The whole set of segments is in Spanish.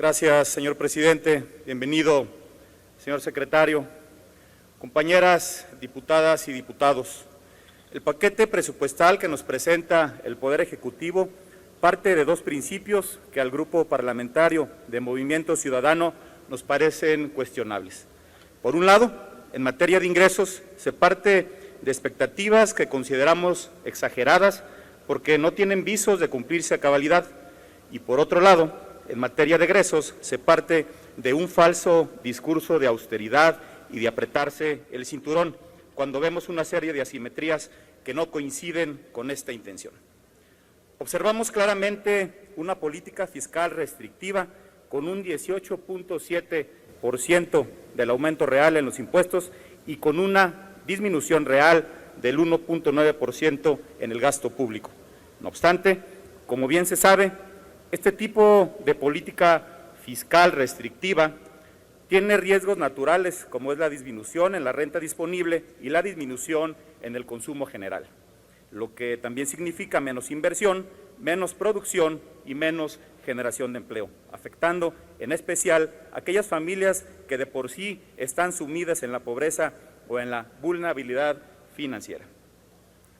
Gracias, señor presidente. Bienvenido, señor secretario. Compañeras diputadas y diputados, el paquete presupuestal que nos presenta el Poder Ejecutivo parte de dos principios que al Grupo Parlamentario de Movimiento Ciudadano nos parecen cuestionables. Por un lado, en materia de ingresos, se parte de expectativas que consideramos exageradas porque no tienen visos de cumplirse a cabalidad. Y por otro lado, en materia de egresos, se parte de un falso discurso de austeridad y de apretarse el cinturón, cuando vemos una serie de asimetrías que no coinciden con esta intención. Observamos claramente una política fiscal restrictiva con un 18.7% del aumento real en los impuestos y con una disminución real del 1.9% en el gasto público. No obstante, como bien se sabe, este tipo de política fiscal restrictiva tiene riesgos naturales, como es la disminución en la renta disponible y la disminución en el consumo general, lo que también significa menos inversión, menos producción y menos generación de empleo, afectando en especial a aquellas familias que de por sí están sumidas en la pobreza o en la vulnerabilidad financiera.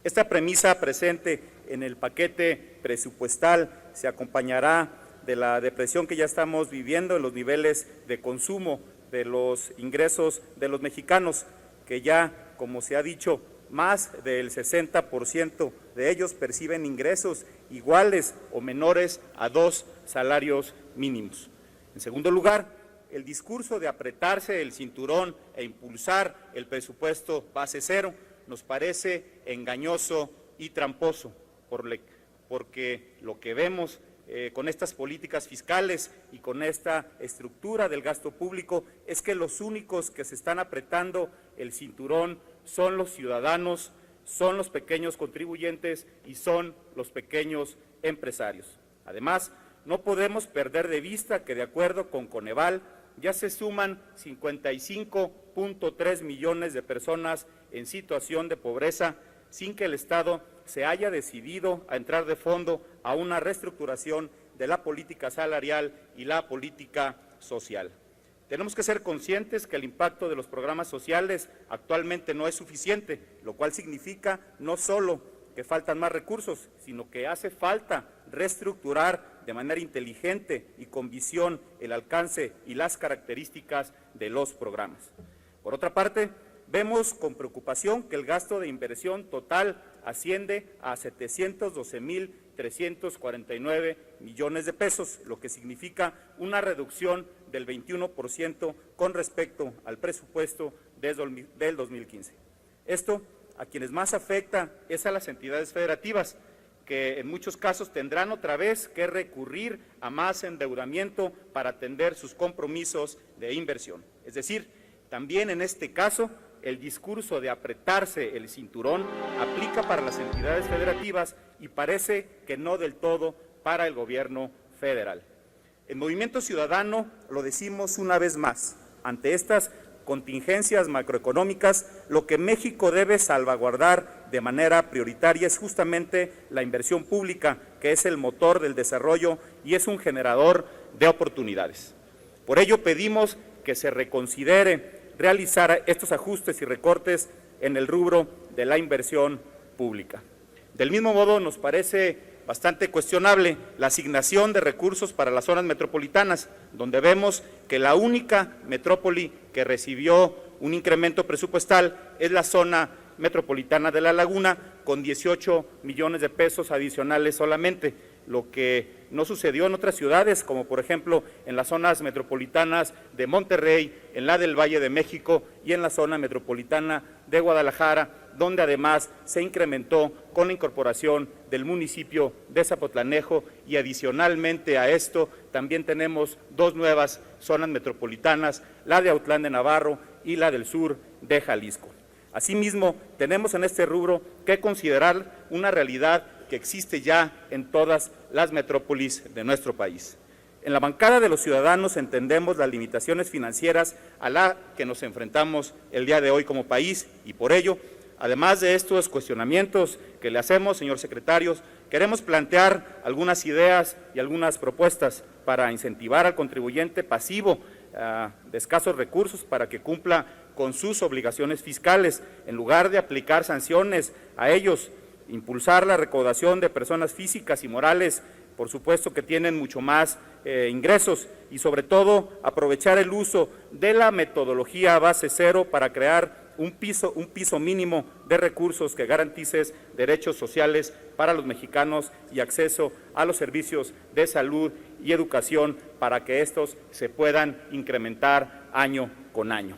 Esta premisa presente en el paquete presupuestal se acompañará de la depresión que ya estamos viviendo en los niveles de consumo de los ingresos de los mexicanos, que ya, como se ha dicho, más del 60% de ellos perciben ingresos iguales o menores a 2 salarios mínimos. En segundo lugar, el discurso de apretarse el cinturón e impulsar el presupuesto base cero nos parece engañoso y tramposo, porque lo que vemos con estas políticas fiscales y con esta estructura del gasto público es que los únicos que se están apretando el cinturón son los ciudadanos, son los pequeños contribuyentes y son los pequeños empresarios. Además, no podemos perder de vista que, de acuerdo con Coneval, ya se suman 55.3 millones de personas en situación de pobreza sin que el Estado se haya decidido a entrar de fondo a una reestructuración de la política salarial y la política social. Tenemos que ser conscientes que el impacto de los programas sociales actualmente no es suficiente, lo cual significa no solo que faltan más recursos, sino que hace falta reestructurar de manera inteligente y con visión el alcance y las características de los programas. Por otra parte, vemos con preocupación que el gasto de inversión total asciende a 712.349 millones de pesos, lo que significa una reducción del 21% con respecto al presupuesto del 2015. Esto a quienes más afecta es a las entidades federativas, que en muchos casos tendrán otra vez que recurrir a más endeudamiento para atender sus compromisos de inversión. Es decir, también en este caso, el discurso de apretarse el cinturón aplica para las entidades federativas y parece que no del todo para el gobierno federal. En Movimiento Ciudadano lo decimos una vez más, ante estas contingencias macroeconómicas, lo que México debe salvaguardar de manera prioritaria es justamente la inversión pública, que es el motor del desarrollo y es un generador de oportunidades. Por ello pedimos que se reconsidere realizar estos ajustes y recortes en el rubro de la inversión pública. Del mismo modo, nos parece bastante cuestionable la asignación de recursos para las zonas metropolitanas, donde vemos que la única metrópoli que recibió un incremento presupuestal es la zona metropolitana de La Laguna, con 18 millones de pesos adicionales solamente, lo que no sucedió en otras ciudades, como por ejemplo en las zonas metropolitanas de Monterrey, en la del Valle de México y en la zona metropolitana de Guadalajara, donde además se incrementó con la incorporación del municipio de Zapotlanejo y adicionalmente a esto también tenemos dos nuevas zonas metropolitanas, la de Autlán de Navarro y la del sur de Jalisco. Asimismo, tenemos en este rubro que considerar una realidad que existe ya en todas las metrópolis de nuestro país. En la bancada de los ciudadanos entendemos las limitaciones financieras a las que nos enfrentamos el día de hoy como país y por ello, además de estos cuestionamientos que le hacemos, señor secretario, queremos plantear algunas ideas y algunas propuestas para incentivar al contribuyente pasivo de escasos recursos para que cumpla con sus obligaciones fiscales, en lugar de aplicar sanciones a ellos, impulsar la recaudación de personas físicas y morales, por supuesto que tienen mucho más ingresos, y sobre todo aprovechar el uso de la metodología base cero para crear un piso mínimo de recursos que garantice derechos sociales para los mexicanos y acceso a los servicios de salud y educación para que estos se puedan incrementar año con año.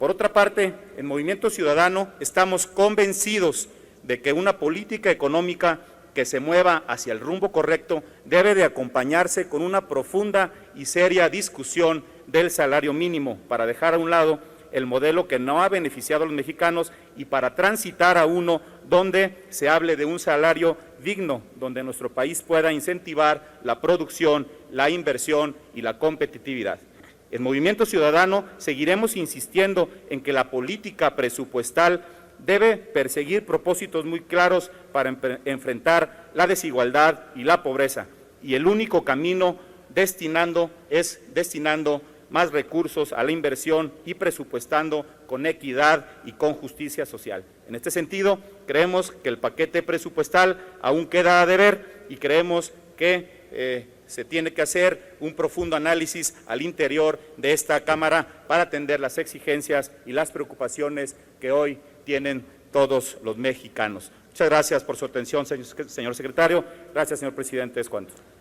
Por otra parte, en Movimiento Ciudadano estamos convencidos de que una política económica que se mueva hacia el rumbo correcto debe de acompañarse con una profunda y seria discusión del salario mínimo para dejar a un lado el modelo que no ha beneficiado a los mexicanos y para transitar a uno donde se hable de un salario digno, donde nuestro país pueda incentivar la producción, la inversión y la competitividad. En Movimiento Ciudadano seguiremos insistiendo en que la política presupuestal debe perseguir propósitos muy claros para enfrentar la desigualdad y la pobreza, y el único camino destinando más recursos a la inversión y presupuestando con equidad y con justicia social. En este sentido, creemos que el paquete presupuestal aún queda a deber y creemos que se tiene que hacer un profundo análisis al interior de esta Cámara para atender las exigencias y las preocupaciones que hoy tienen todos los mexicanos. Muchas gracias por su atención, señor secretario. Gracias, señor presidente. Es cuanto.